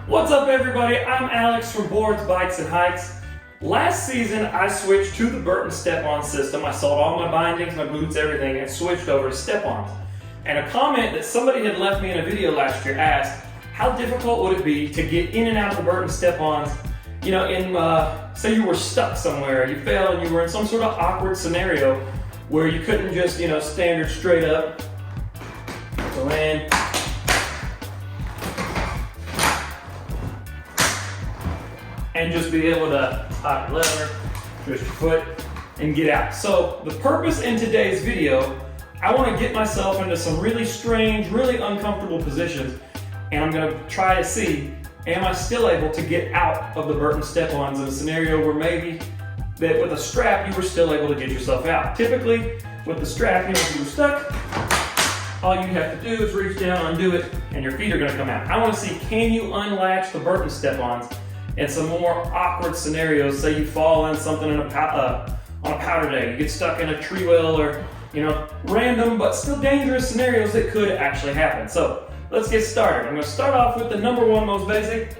What's up everybody, I'm Alex from Boards, Bikes, and Hikes. Last season I switched to the Burton Step On system. I sold all my bindings, my boots, everything, and switched over to Step-Ons. And a comment that somebody had left me in a video last year asked, how difficult would it be to get in and out of the Burton Step-Ons, you know, say you were stuck somewhere, you fell and you were in some sort of awkward scenario where you couldn't just, standard straight up, go in, and just be able to pop your lever, twist your foot, and get out. So the purpose in today's video, I want to get myself into some really strange, really uncomfortable positions, and I'm going to try to see, am I still able to get out of the Burton Step-Ons in a scenario where maybe that with a strap you were still able to get yourself out. Typically, with the strap, if you were stuck, all you have to do is reach down, undo it, and your feet are going to come out. I want to see, can you unlatch the Burton Step-Ons in some more awkward scenarios? Say you fall in something on a powder day, you get stuck in a tree well, or random but still dangerous scenarios that could actually happen. So let's get started. I'm going to start off with the number one most basic.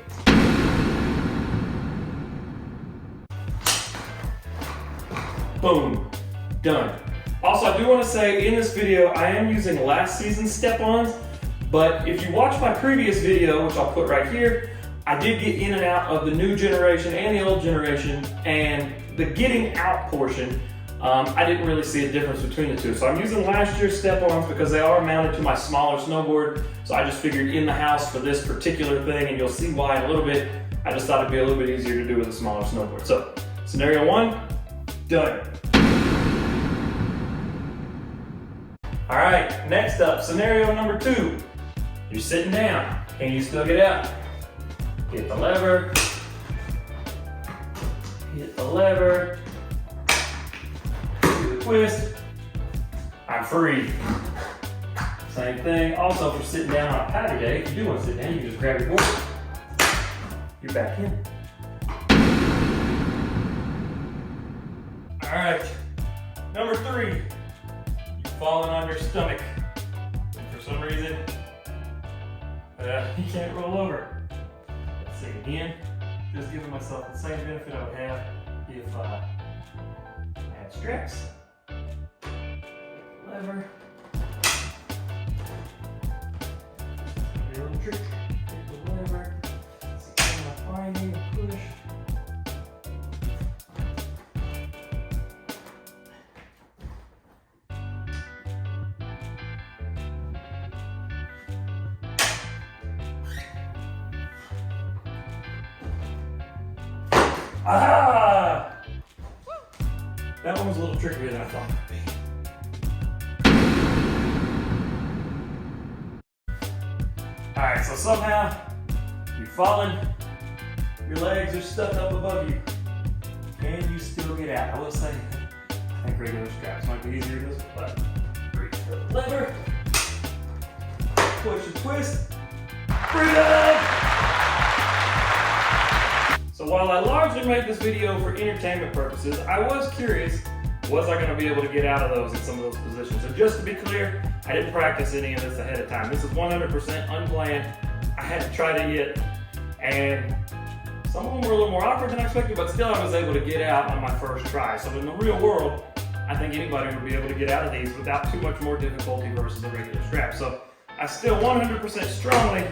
Boom, done. Also, I do want to say in this video I am using last season's Step-Ons, but if you watch my previous video, which I'll put right here, I did get in and out of the new generation and the old generation, and the getting out portion, I didn't really see a difference between the two. So I'm using last year's Step-Ons because they are mounted to my smaller snowboard, so I just figured in the house for this particular thing, and you'll see why in a little bit, I just thought it'd be a little bit easier to do with a smaller snowboard. So, scenario one, done. All right, next up, scenario number two. You're sitting down, can you still get out? Hit the lever, do the twist, I'm free. Same thing, also if you're sitting down on a powder day, if you do want to sit down, you can just grab your board, you're back in. All right, number three, you've fallen on your stomach. And for some reason, you can't roll over. Again, just giving myself the same benefit I would have if I had straps, lever, a little trick, take the lever, secure my binding, push. Ah! That one was a little trickier than I thought it would be. Alright, so somehow you've fallen, your legs are stuck up above you. Can you still get out? I will say, I think regular straps might be easier than this, but reach for the lever, push and twist, freedom! So while I largely made this video for entertainment purposes, I was curious, was I going to be able to get out of those in some of those positions? So just to be clear, I didn't practice any of this ahead of time. This is 100% unplanned. I hadn't tried it yet, and some of them were a little more awkward than I expected, but still I was able to get out on my first try. So in the real world, I think anybody would be able to get out of these without too much more difficulty versus the regular strap. So I still 100% strongly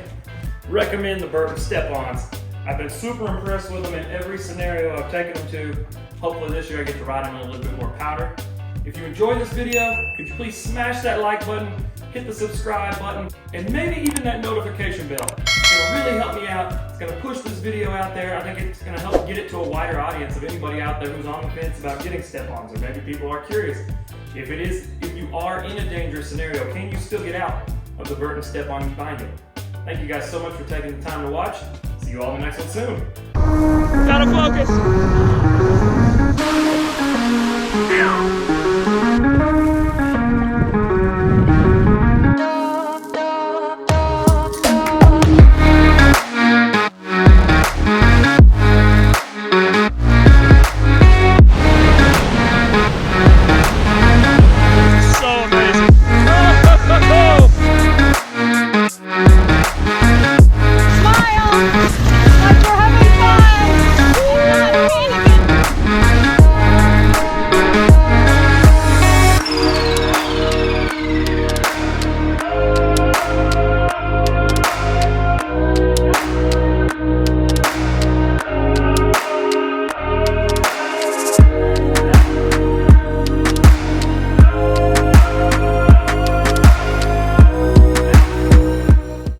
recommend the Burton Step-Ons. I've been super impressed with them in every scenario I've taken them to. Hopefully this year I get to ride them in a little bit more powder. If you enjoyed this video, could you please smash that like button, hit the subscribe button, and maybe even that notification bell. It's going to really help me out. It's going to push this video out there. I think it's going to help get it to a wider audience of anybody out there who's on the fence about getting Step-Ons, or maybe people are curious. If you are in a dangerous scenario, can you still get out of the Burton Step-On binding? Thank you guys so much for taking the time to watch. See you all in the next one soon. Gotta focus.